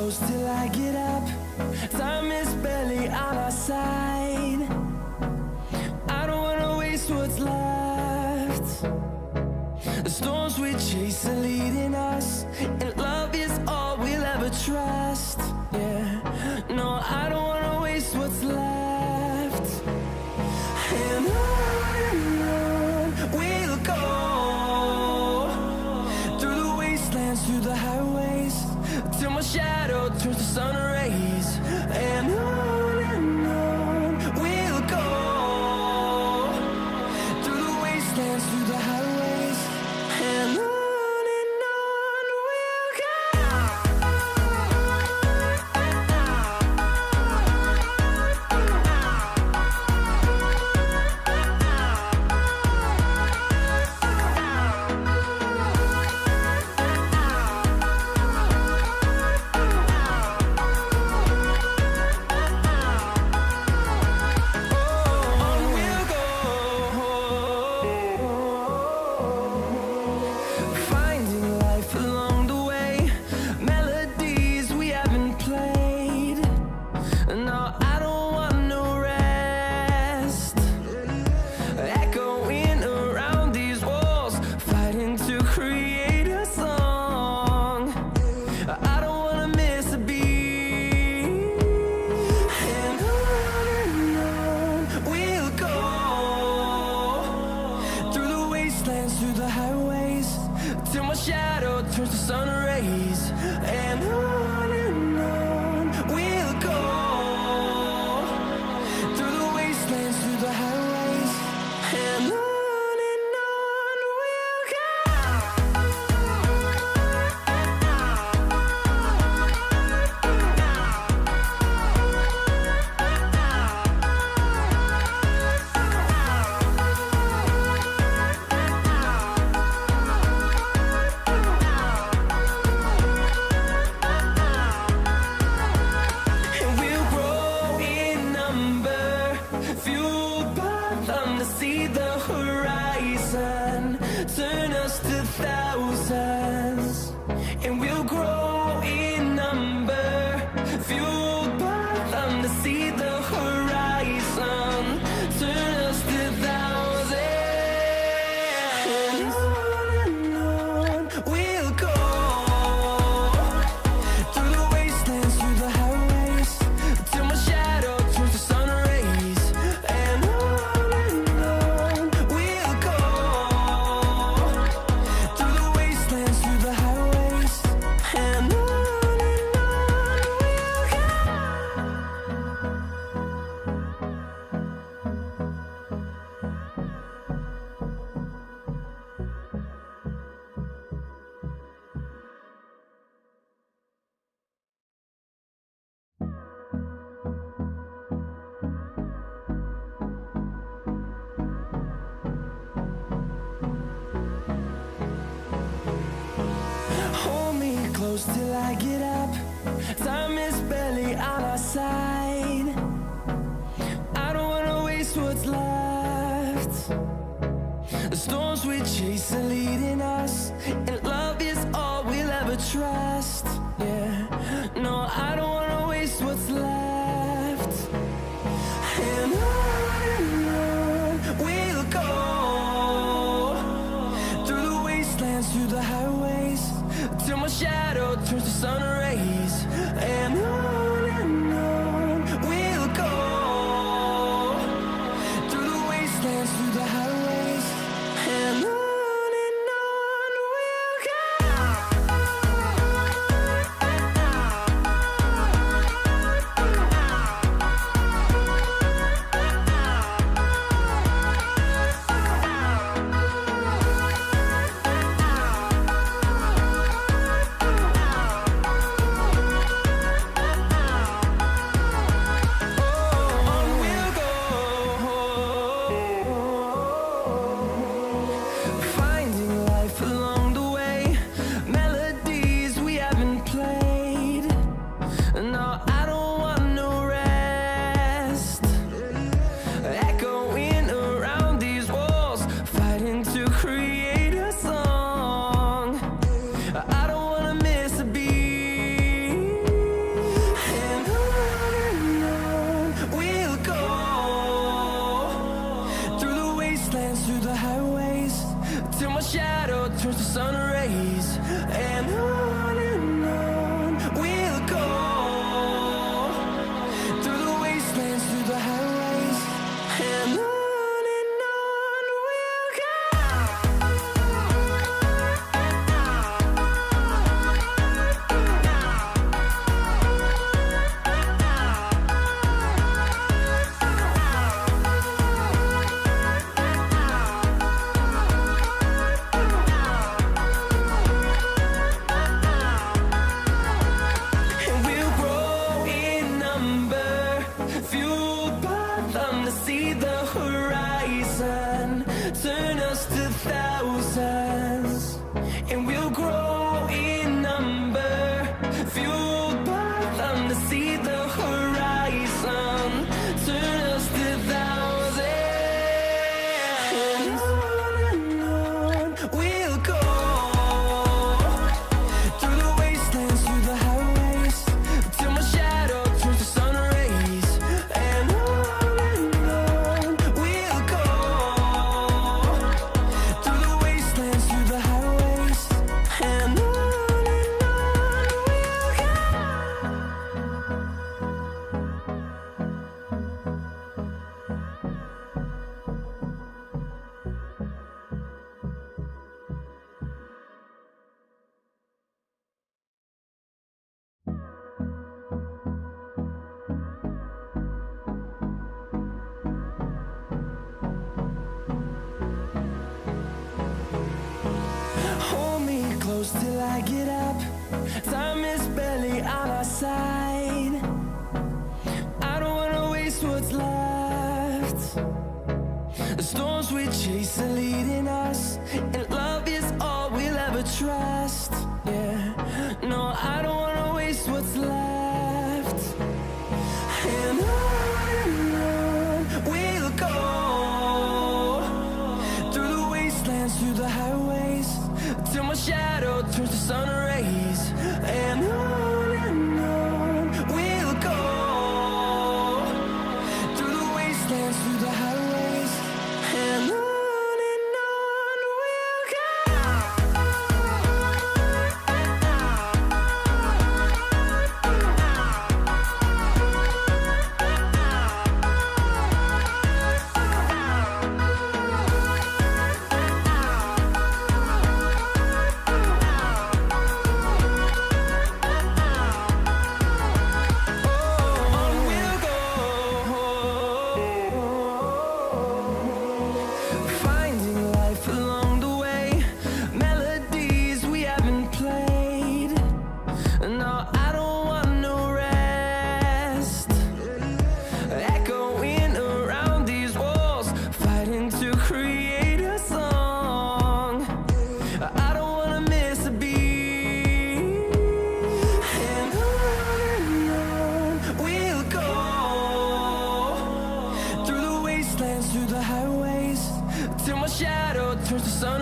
close till I get up. Time is barely on our side. I don't wanna waste what's left. The storms we chase are leading us, and love is all we'll ever trust. Yeah, no, I don't wanna waste what's left. And on we'll go, through the wastelands, through the highways, till my shadow turns to sun rays. And on we'll go, through the wastelands, through the highways, and on we'll go. Through the highways, till my shadow turns to sun rays. And on we'll go, through the wastelands, through the highways, and on we'll go. See the horizon turn us to thousands, and we'll grow in number, fueled by them to see the horizon turn us to thousands. And on we'll go, through the wastelands, through the highways, till my shadow turns to sun rays. And close till I get up. Time is barely on our side. I don't wanna waste what's left. The storms we chase are leading us, and love is all we'll ever trust. Yeah, no, I don't wanna waste what's left. And on we'll go, through the wastelands, through the highways, till my shadow turns to sun rays. And on we'll go, through the wastelands, through the highways, and on we'll go. fueled by them to see the horizon, turn us to thousands, and we'll grow in number. Fueled by them to see the horizon, turn us to thousands, and on we'll go, through the wastelands, through the highways, till my shadow turns to sun rays. And on we'll go, through the wastelands, through the highways, and on we'll go. Hold me close till I get up. Time is barely on our side. I don't wanna waste what's left. The storms we chase are leading us, and love is all we'll ever trust. Yeah, no, I don't wanna waste what's left. And on we'll go, through the wastelands, through the highways, till my shadow turns to sun rays. And on we'll go, through the wastelands, through the highways, and on we'll go. Finding life along the way, melodies we haven't played. No, I don't want no rest. Echoing around these walls, fighting to create a song. I don't wanna miss a beat. And on we'll go, through the wastelands, through the highways, till my shadow turns to sun